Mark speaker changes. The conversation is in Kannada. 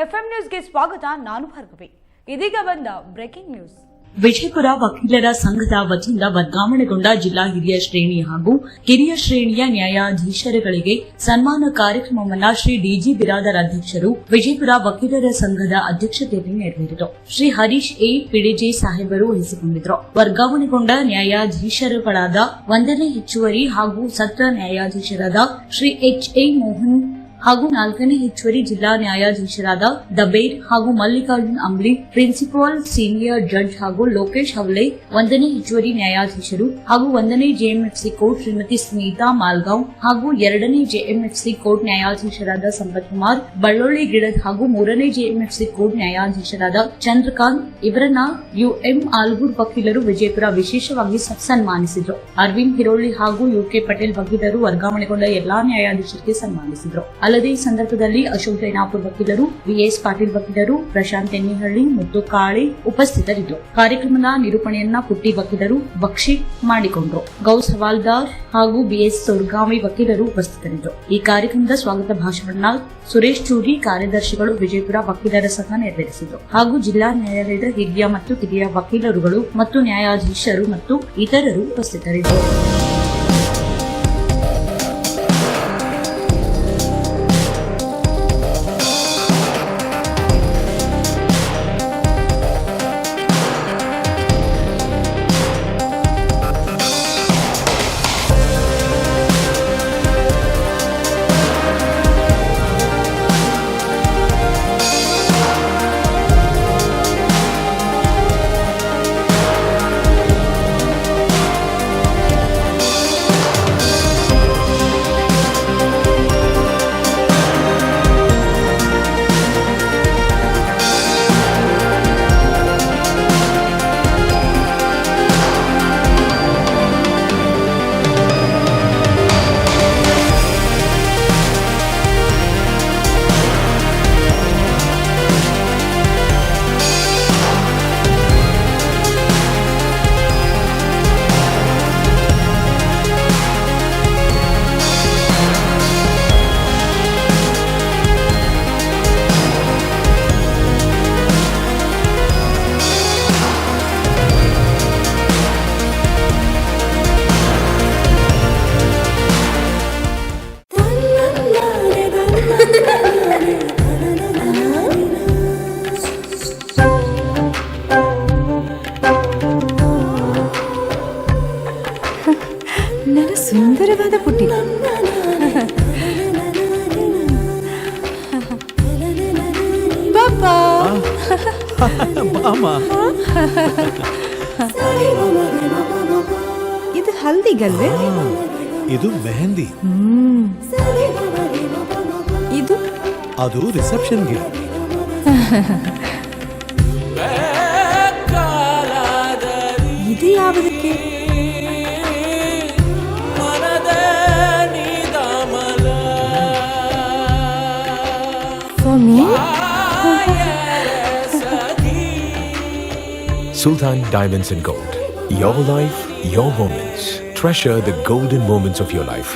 Speaker 1: ಎಫ್ಎಂ ನ್ಯೂಸ್ಗೆ ಸ್ವಾಗತ. ನಾನು ಭಾರ್ಗವಿ. ಇದೀಗ ಬಂದ ಬ್ರೇಕಿಂಗ್ ನ್ಯೂಸ್.
Speaker 2: ವಿಜಯಪುರ ವಕೀಲರ ಸಂಘದ ವತಿಯಿಂದ ವರ್ಗಾವಣೆಗೊಂಡ ಜಿಲ್ಲಾ ಹಿರಿಯ ಶ್ರೇಣಿ ಹಾಗೂ ಕಿರಿಯ ಶ್ರೇಣಿಯ ನ್ಯಾಯಾಧೀಶರುಗಳಿಗೆ ಸನ್ಮಾನ ಕಾರ್ಯಕ್ರಮವನ್ನು ಶ್ರೀ ಡಿಜಿ ಬಿರಾದರ್ ಅಧ್ಯಕ್ಷರು ವಿಜಯಪುರ ವಕೀಲರ ಸಂಘದ ಅಧ್ಯಕ್ಷತೆಯಲ್ಲಿ ನೆರವೇರಿತು. ಶ್ರೀ ಹರೀಶ್ ಎ ಪಿಡಿಜೆ ಸಾಹೇಬರು ವಹಿಸಿಕೊಂಡಿದ್ದರು. ವರ್ಗಾವಣೆಗೊಂಡ ನ್ಯಾಯಾಧೀಶರುಗಳಾದ 1ನೇ ಹೆಚ್ಚುವರಿ ಹಾಗೂ ಸತ್ರ ನ್ಯಾಯಾಧೀಶರಾದ ಶ್ರೀ ಎಚ್.ಎ. ಮೋಹನ್ ಹಾಗೂ 4ನೇ ಹೆಚ್ಚುವರಿ ಜಿಲ್ಲಾ ನ್ಯಾಯಾಧೀಶರಾದ ದಬೇರ್ ಹಾಗೂ ಮಲ್ಲಿಕಾರ್ಜುನ್ ಅಂಬ್ಲಿ, ಪ್ರಿನ್ಸಿಪಲ್ ಸೀನಿಯರ್ ಜಡ್ಜ್ ಹಾಗೂ ಲೋಕೇಶ್ ಹವಲೆ 1ನೇ ಹೆಚ್ಚುವರಿ ನ್ಯಾಯಾಧೀಶರು ಹಾಗೂ 1ನೇ ಜೆಎಂಎಫ್ಸಿ ಕೋರ್ಟ್ ಶ್ರೀಮತಿ ಸ್ಮಿತಾ ಮಾಲ್ಗಾಂವ್ ಹಾಗೂ 2ನೇ ಜೆಎಂಎಫ್ಸಿ ಕೋರ್ಟ್ ನ್ಯಾಯಾಧೀಶರಾದ ಸಂಪತ್ ಕುಮಾರ್ ಬಳ್ಳೊಳ್ಳಿ ಗಿಡದ್ ಹಾಗೂ 3ನೇ ಜೆಎಂಎಫ್ಸಿ ಕೋರ್ಟ್ ನ್ಯಾಯಾಧೀಶರಾದ ಚಂದ್ರಕಾಂತ್ ಇವರನ್ನ ಯುಎಂ ಆಲ್ಗೂರ್ ವಕೀಲರು ವಿಜಯಪುರ ವಿಶೇಷವಾಗಿ ಸನ್ಮಾನಿಸಿದರು. ಅರವಿಂದ್ ಹಿರೋಳಿ ಹಾಗೂ ಯುಕೆ ಪಟೇಲ್ ವಕೀಲರು ವರ್ಗಾವಣೆಗೊಂಡ ಎಲ್ಲಾ ನ್ಯಾಯಾಧೀಶರಿಗೆ ಸನ್ಮಾನಿಸಿದರು. ಅಲ್ಲದೆ ಈ ಸಂದರ್ಭದಲ್ಲಿ ಅಶೋಕ್ ಜೈನಾಪುರ್ ವಕೀಲರು, ವಿಎಸ್ ಪಾಟೀಲ್ ವಕೀಲರು, ಪ್ರಶಾಂತ್ ಎನ್ನಿಹಳ್ಳಿ, ಮುದ್ದು ಕಾಳೆ ಉಪಸ್ಥಿತರಿದ್ದರು. ಕಾರ್ಯಕ್ರಮದ ನಿರೂಪಣೆಯನ್ನ ಪುಟ್ಟಿ ವಕೀಲರು ಬಕ್ಷಿ ಮಾಡಿಕೊಂಡರು. ಗೌಸ್ ಹವಾಲ್ದಾರ್ ಹಾಗೂ ಬಿಎಸ್ ಸೊರ್ಗಾವಿ ವಕೀಲರು ಉಪಸ್ಥಿತರಿದ್ದರು. ಈ ಕಾರ್ಯಕ್ರಮದ ಸ್ವಾಗತ ಭಾಷಣವನ್ನ ಸುರೇಶ್ ಚೂರಿ ಕಾರ್ಯದರ್ಶಿಗಳು ವಿಜಯಪುರ ವಕೀಲರ ಸಂಘ ನೆರವೇರಿಸಿದರು. ಹಾಗೂ ಜಿಲ್ಲಾ ನ್ಯಾಯಾಲಯದ ಹಿರಿಯ ಮತ್ತು ಕಿರಿಯ ವಕೀಲರುಗಳು ಮತ್ತು ನ್ಯಾಯಾಧೀಶರು ಮತ್ತು ಇತರರು ಉಪಸ್ಥಿತರಿದ್ದರು.
Speaker 3: ನನ್ನ ಸುಂದರವಾದ ಪುಟ್ಟಿ, ಪಾಪಾ ಇದು ಹಲ್ದಿಗಲ್ವೇ?
Speaker 4: ಇದು ಮೆಹಂದಿ.
Speaker 3: ಇದು
Speaker 4: ಅದು ರಿಸೆಪ್ಷನ್ಗೆ.
Speaker 3: ಇದು ಯಾವುದಕ್ಕೆ?
Speaker 5: Sultan Diamonds and Gold. Your life, your moments. Treasure the golden moments of your life.